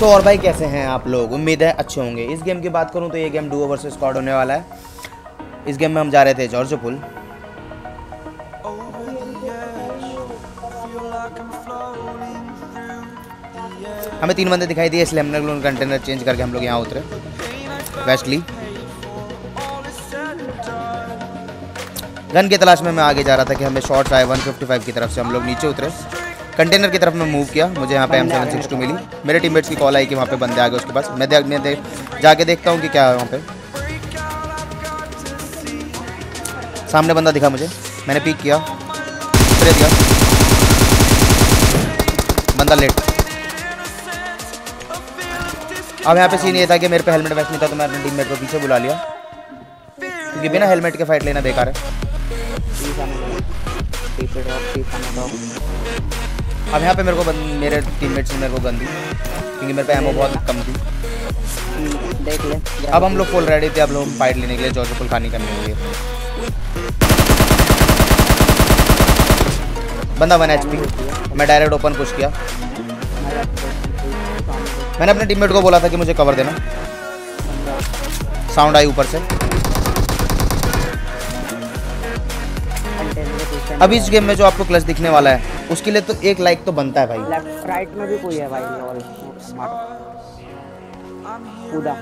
तो और भाई कैसे हैं आप लोग? उम्मीद है अच्छे होंगे। इस गेम की बात करूं तो ये गेम डुओ वर्सेस स्क्वाड होने वाला है। इस गेम में हम जा रहे थे जॉर्ज पुल। हमें 3 बंदे दिखाई दिए, इसलिए हमने कंटेनर चेंज करके हम लोग यहाँ उतरे वेस्टली। गन की तलाश में मैं आगे जा रहा था कि हमें शॉट्स आए 155 की तरफ से। हम लोग नीचे उतरे, कंटेनर की तरफ मैं मूव किया। मुझे यहाँ पे M762 मिली। मेरे टीममेट्स की कॉल आई कि वहाँ पे बंदे आ गए उसके पास। मैं जाके देखता हूँ कि क्या है वहाँ पे। सामने बंदा दिखा मुझे, मैंने पीक किया, स्प्रे दिया, बंदा लेट। अब यहाँ पे सीन ये था कि मेरे पे हेलमेट वेस्ट नहीं था, तो मैं अपने टीममेट को पीछे बुला लिया, क्योंकि बिना हेलमेट के फाइट लेना बेकार है। अब यहाँ पे मेरे को मेरे टीममेट्स ने मेरे को गन दी, क्योंकि मेरे पे एमो बहुत कम थी। देख ले। अब हम लोग फुल रेडी थे। अब लोग फाइट लेने के लिए जॉर्ज पुल खानी करने के लिए। बंदा 1 HP। मैं डायरेक्ट ओपन पुश किया। मैंने अपने टीममेट को बोला था कि मुझे कवर देना। साउंड आई ऊपर से। अब इस गेम में जो आपको क्लच दिखने वाला है, उसके लिए तो एक लाइक तो बनता है भाई। लेफ्ट राइट में भी कोई है भाई। लॉल कूदा।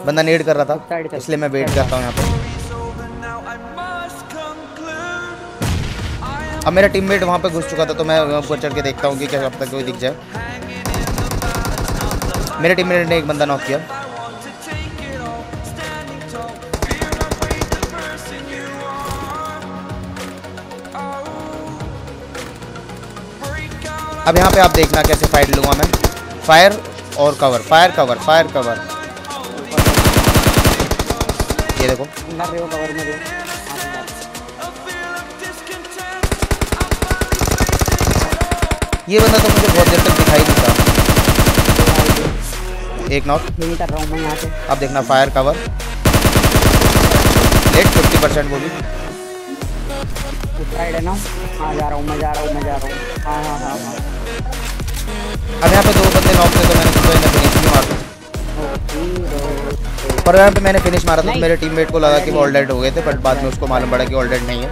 बंदा नेड कर रहा था, इसलिए मैं वेट करता हूँ यहाँ पे। अब मेरा टीममेट वहाँ पे घुस चुका था, तो मैं ऊपर चढ़ के देखता हूँ कि क्या अब तक कोई दिख जाए। मेरे टीममेट ने एक बंदा नॉक किया। अब यहाँ पे आप देखना कैसे फाइट लूँगा मैं। फायर और cover, fire cover, fire cover. ये देखो, कवर में ये बंदा तो मुझे बहुत देर तक दिखाई नहीं था। एक नॉक कर रहा हूँ मैं यहाँ से। अब देखना फायर कवर लेट 50% वो भी। साइड है ना। हाँ जा रहा हूँ मैं, जा रहा हूँ। हाँ। अब यहाँ पे 2 बंदे नॉक थे, तो मैंने सोचा इन्हें फिनिश नहीं मारा। पर यहाँ पे मैंने फिनिश मारा था, तो मेरे टीममेट को लगा कि वो ऑल डेड हो गए थे, बट बाद में उसको मालूम पड़ा कि ऑल डेड नहीं है।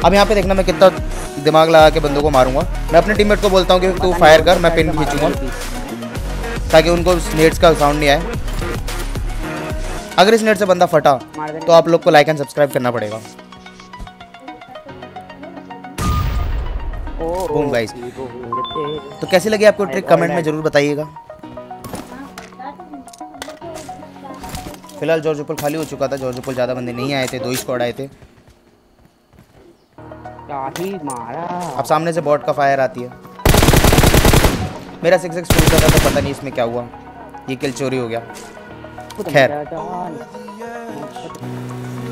अब यहाँ पे देखना मैं कितना दिमाग लगा के बंदों को मारूंगा। मैं अपने टीममेट को बोलता हूँ कि तू फायर कर, मैं पिन खींचूंगा ताकि उनको नेट्स का साउंड नहीं आए। अगर इस नेट से बंदा फटा तो आप लोग को लाइक एंड सब्सक्राइब करना पड़ेगा। Boom guys. तो कैसी लगी आपको ट्रिक, कमेंट में जरूर बताइएगा। फिलहाल जॉर्ज पुल खाली हो चुका था। जॉर्ज पुल ज़्यादा बंदे नहीं आए थे, 2 ही स्क्वाड आए थे। ही मारा। अब सामने से बॉट का फायर आती है। मेरा 6x टूट गया था, तो पता नहीं इसमें क्या हुआ, ये किल चोरी हो गया। खैर,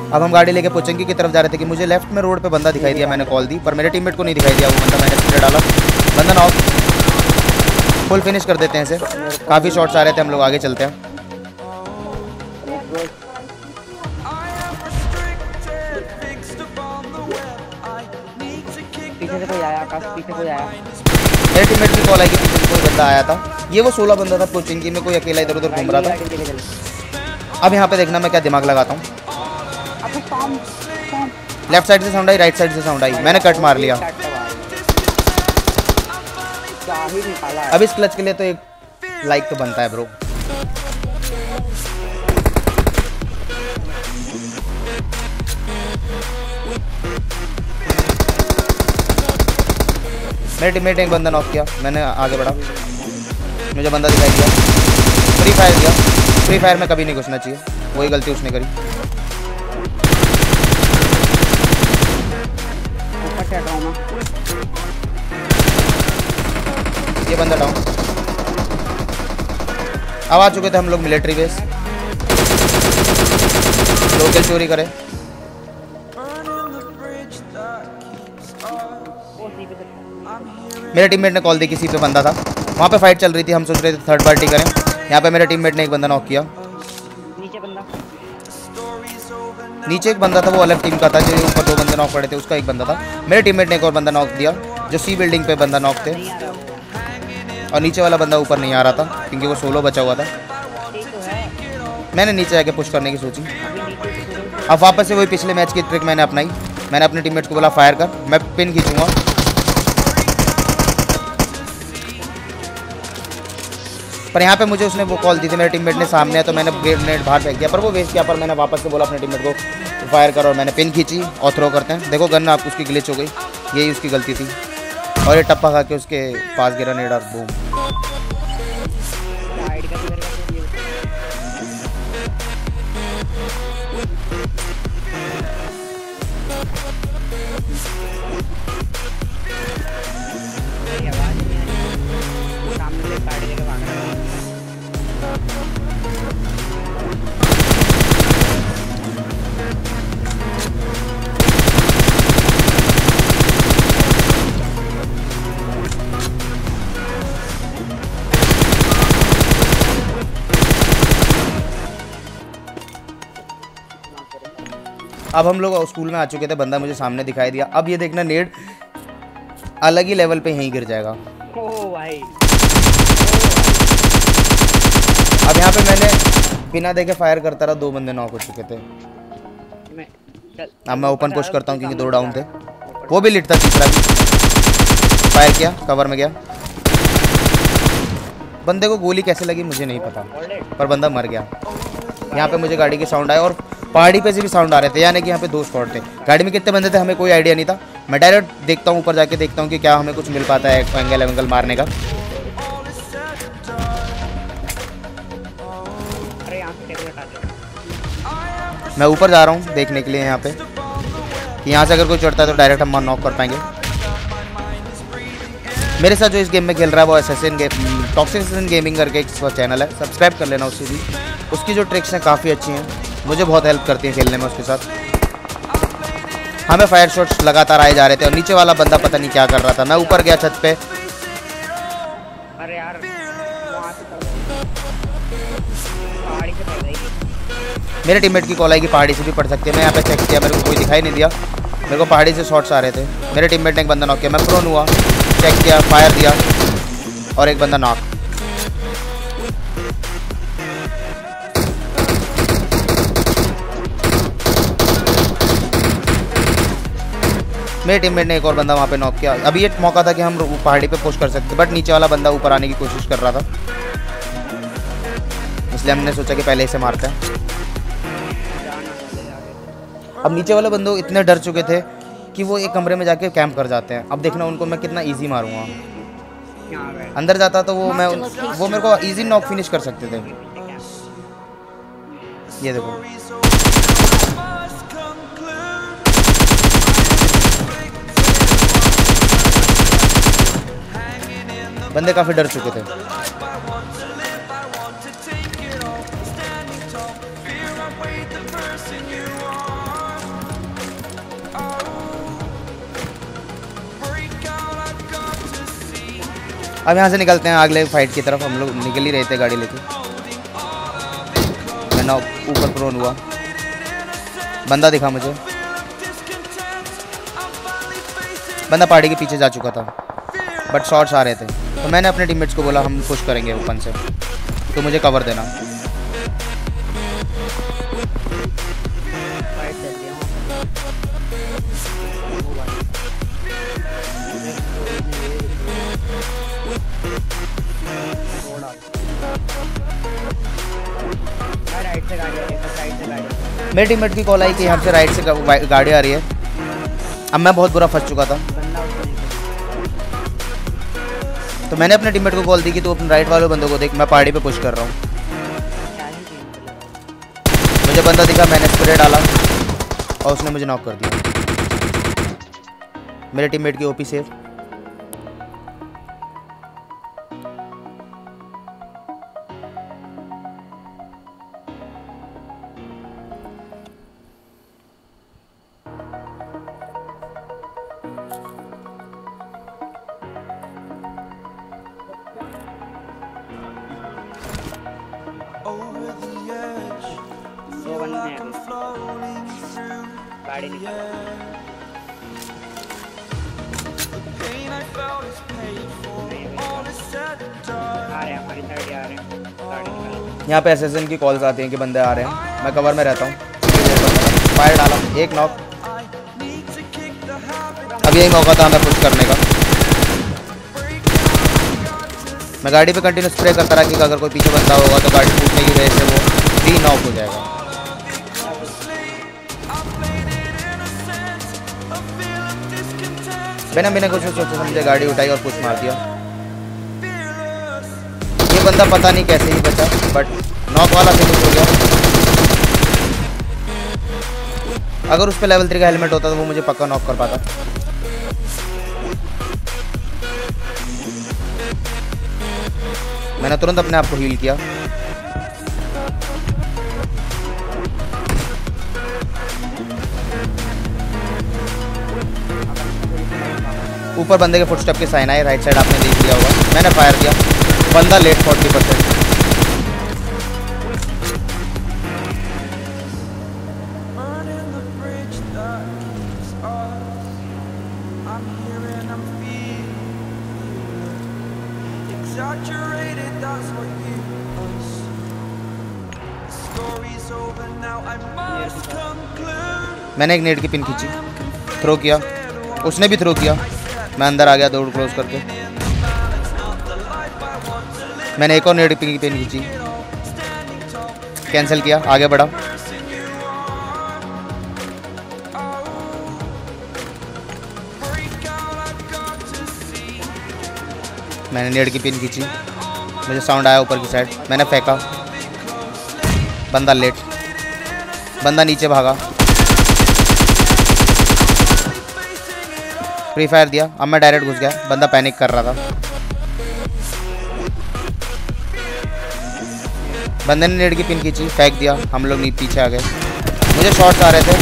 अब हम गाड़ी लेके पोचंकी की तरफ जा रहे थे कि मुझे लेफ्ट में रोड पे बंदा दिखाई दिया। मैंने कॉल दी, पर मेरे टीममेट को नहीं दिखाई दिया वो बंदा। मैंने स्प्रे डाला, बंदा नॉक। फुल फिनिश कर देते हैं इसे। काफ़ी शॉट्स आ रहे थे, हम लोग आगे चलते हैं। पीछे से कोई आया, आकाश पीछे कोई आया। मेरे टीममेट की कॉल आई कि पीछे से कोई बंदा आया था। ये वो 16 बंदा था पोचिंकी में, कोई अकेला इधर उधर घूम रहा था। अब यहाँ पे देखना मैं क्या दिमाग लगाता हूँ। लेफ्ट साइड से साउंड आई, राइट साइड से साउंड आई, मैंने कट मार लिया। अब इस क्लच के लिए तो एक लाइक तो बनता है ब्रो। मेरे टीममेट ने एक बंदा नॉक किया, मैंने आगे बढ़ा, मुझे बंदा दिखाई दिया, फ्री फायर दिया। फ्री फायर में कभी नहीं घुसना चाहिए, वही गलती उसने करी। ये बंदा डाउन। अब आ चुके थे हम लोग मिलिट्री बेस। लोकल चोरी करे। मेरे टीममेट ने कॉल दी, किसी पे बंदा था वहाँ पे फाइट चल रही थी। हम सोच रहे थे थर्ड पार्टी करें। यहाँ पे मेरे टीममेट ने एक बंदा नॉक किया। नीचे एक बंदा था, वो अलग टीम का था, जो ऊपर 2 बंदे नॉक पड़े थे, उसका एक बंदा था। मेरे टीममेट ने एक और बंदा नॉक दिया। जो सी बिल्डिंग पे बंदा नॉक थे, नहीं आ रहा वो। और नीचे वाला बंदा ऊपर नहीं आ रहा था क्योंकि वो सोलो बचा हुआ था। ठीक तो है। मैंने नीचे जाके पुश करने की सोची। अभी नीचे से शुरू अब वापस से वही पिछले मैच की ट्रिक मैंने अपनाई। मैंने अपने टीममेट्स को बोला फायर कर, मैं पिन खींचूंगा। पर यहाँ पे मुझे उसने वो कॉल दी थी मेरे टीममेट ने सामने है, तो मैंने ग्रेनेड बाहर फेंक दिया, पर वो वेस्ट किया। पर मैंने वापस से बोला अपने टीममेट को फायर कर, और मैंने पिन खींची और थ्रो करते हैं। देखो गन आप उसकी ग्लिच हो गई, यही उसकी गलती थी। और ये टप्पा खा के उसके पास गिरा नेड और बूम। साइड का किधर का ये मेरी आवाज नहीं आ रही। सामने से साइड लेके भाग रहा है। अब हम लोग स्कूल में आ चुके थे, बंदा मुझे सामने दिखाई दिया। अब ये देखना नेड अलग ही लेवल पे यहीं गिर जाएगा। ओ भाई अब यहाँ पे मैंने बिना देखे फायर करता रहा, 2 बंदे नॉक हो चुके थे। मैं चल अब मैं ओपन पुश करता हूँ क्योंकि 2 डाउन थे। वो भी लिट था, तीसरा भी फायर किया, कवर में गया। बंदे को गोली कैसे लगी मुझे नहीं पता, पर बंदा मर गया। यहाँ पे मुझे गाड़ी की साउंड आया और पहाड़ी पे से भी साउंड आ रहे थे, यानी कि यहाँ पे 2 स्क्वाड थे। गाड़ी में कितने बंदे थे हमें कोई आइडिया नहीं था। मैं डायरेक्ट देखता हूँ, ऊपर जाके देखता हूँ कि क्या हमें कुछ मिल पाता है एंगल एंगल मारने का। अरे यहाँ से टेबल हटा दे। मैं ऊपर जा रहा हूँ देखने के लिए यहाँ पे कि यहाँ से अगर कोई चढ़ता है तो डायरेक्ट हम नॉक कर पाएंगे। मेरे साथ जो इस गेम में खेल रहा है वो एसएसएन टॉक्सिक एसएसएन गेमिंग करके एक चैनल है, सब्सक्राइब कर लेना उससे भी। उसकी जो ट्रिक्स हैं काफ़ी अच्छी हैं, मुझे बहुत हेल्प करती है खेलने में उसके साथ। हमें फायर शॉट्स लगातार आए जा रहे थे और नीचे वाला बंदा पता नहीं क्या कर रहा था। मैं ऊपर गया छत पे, अरे यार वहाँ से पहाड़ी से पड़ गई। मेरे टीममेट की कॉल आई कि पहाड़ी से भी पड़ सकती है। मैं यहाँ पे चेक किया, मेरे को कोई दिखाई नहीं दिया। मेरे को पहाड़ी से शॉट्स आ रहे थे। मेरे टीममेट ने एक बंदा नॉक किया, मैं प्रोन हुआ, चेक किया, फायर दिया और एक बंदा नॉक। मेरे टीममेट ने एक और बंदा वहाँ पे नॉक किया। अभी ये मौका था कि हम पहाड़ी पे पुश कर सकते, बट नीचे वाला बंदा ऊपर आने की कोशिश कर रहा था, इसलिए हमने सोचा कि पहले इसे मारते हैं। अब नीचे वाले बंदे इतने डर चुके थे कि वो एक कमरे में जाके कैंप कर जाते हैं। अब देखना उनको मैं कितना इजी मारूंगा। अंदर जाता तो वो मेरे को इजी नॉक फिनिश कर सकते थे। ये देखो बंदे काफी डर चुके थे। अब यहाँ से निकलते हैं अगले फाइट की तरफ। हम लोग निकल ही रहे थे गाड़ी लेके। मैं ना ऊपर प्रोन हुआ, बंदा दिखा मुझे, बंदा पहाड़ी के पीछे जा चुका था, बट शॉट्स आ रहे थे। तो मैंने अपने टीममेट्स को बोला हम पुश करेंगे ओपन से, तो मुझे कवर देना। मेरे टीममेट की कॉल आई कि यहाँ से राइट से गाड़ी आ रही है। अब मैं बहुत बुरा फंस चुका था, तो मैंने अपने टीममेट को कॉल दी कि तू अपने राइट वाले बंदों को देख, मैं पहाड़ी पे पुश कर रहा हूँ। मुझे बंदा दिखा, मैंने स्प्रे डाला और उसने मुझे नॉक कर दिया। मेरे टीममेट की ओपी सेफ। गाड़ी निकालो। यहाँ पे एसएसएन की कॉल्स आती हैं कि बंदे आ रहे हैं, मैं कवर में रहता हूँ। फायर डाला, एक नॉक। अब यही मौका था हमें पुश करने का। मैं गाड़ी पे कंटिन्यू स्प्रे करता रहा कि अगर कोई पीछे बंदा होगा तो गाड़ी टूटने की वजह से वो भी नॉक हो जाएगा। बिना बिना कुछ सोचे समझे गाड़ी उठाई और पुश मार दिया। ये बंदा पता नहीं कैसे ही बचा, बट नॉक वाला फिनिश हो गया। अगर उस पर लेवल 3 का हेलमेट होता तो वो मुझे पक्का नॉक कर पाता। मैंने तुरंत अपने आप को हील किया। ऊपर बंदे के फुटस्टेप के साइन आए, राइट साइड आपने देख लिया होगा। मैंने फायर किया, बंदा लेट 40%। मैंने एक नेट की पिन खींची, थ्रो किया, उसने भी थ्रो किया। मैं अंदर आ गया डोर क्लोज करके। मैंने एक और नेट की पिन खींची, कैंसिल किया, आगे बढ़ा। मैंने नेट की पिन खींची, मुझे साउंड आया ऊपर की साइड, मैंने फेंका, बंदा लेट, बंदा नीचे भागा, फ्री फायर दिया। अब मैं डायरेक्ट घुस गया, बंदा पैनिक कर रहा था। बंदे ने नेट की पिन खींची, फेंक दिया, हम लोग पीछे आ गए। मुझे शॉट्स आ रहे थे,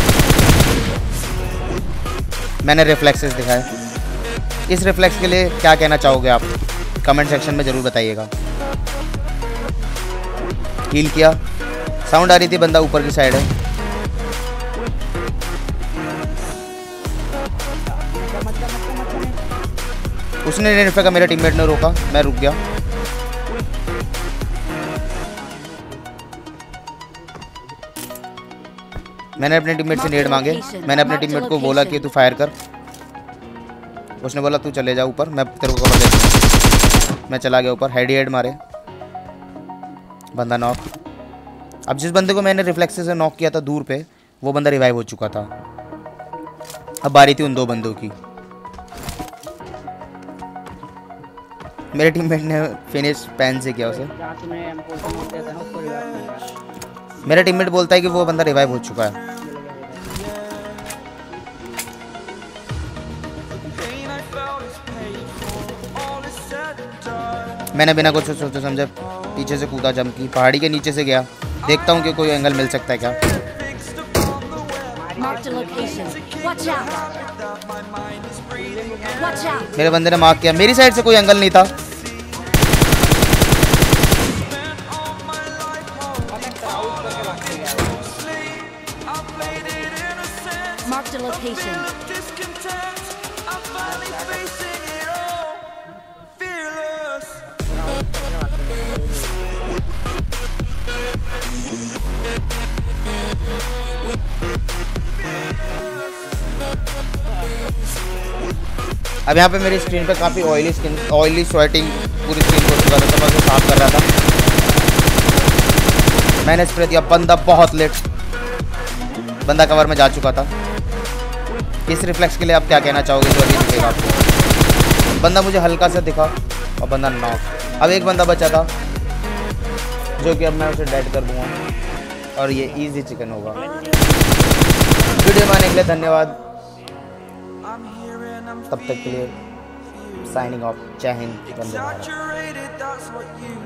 मैंने रिफ्लेक्सेस दिखाए। इस रिफ्लेक्स के लिए क्या कहना चाहोगे आप, कमेंट सेक्शन में ज़रूर बताइएगा। हील किया, साउंड आ रही थी, बंदा ऊपर की साइड है। उसने नेट फेंका, मेरे टीममेट ने रोका, मैं रुक गया। मैंने अपने टीममेट से नेट मांगे। मैंने अपने टीममेट को बोला कि तू फायर कर। उसने बोला तू चले जा ऊपर, मैं तेरे को कवर देता हूँ। मैं चला गया ऊपर, हेड मारे, बंदा नॉक। अब जिस बंदे को मैंने रिफ्लेक्स से नॉक किया था दूर पे, वो बंदा रिवाइव हो चुका था। अब बारी थी उन दो बंदों की। मेरे टीममेट ने फिनिश पैन से किया उसे। मेरा टीममेट बोलता है कि वो बंदा रिवाइव हो चुका है। मैंने बिना कुछ सोचे समझे पीछे से कूदा, जंप की, पहाड़ी के नीचे से गया। देखता हूँ कि कोई एंगल मिल सकता है क्या। मेरे बंदे ने मार्क किया, मेरी साइड से कोई एंगल नहीं था। अब यहाँ पे मेरी स्क्रीन पे काफ़ी ऑयली स्वेटिंग पूरी स्क्रीन को चुका था, तो मैं उसे साफ कर रहा था। मैंने स्प्रे दिया, बंदा बहुत लेट, बंदा कवर में जा चुका था। इस रिफ्लेक्स के लिए आप क्या कहना चाहोगे जो अभी दिखेगा आपको। बंदा मुझे हल्का सा दिखा और बंदा नॉक। अब एक बंदा बचा था जो कि अब मैं उसे डेड कर दूंगा और ये इजी चिकन होगा। वीडियो बनाने के लिए धन्यवाद। तब तक के लिए साइनिंग ऑफ। जय हिंद, वंदे मातरम।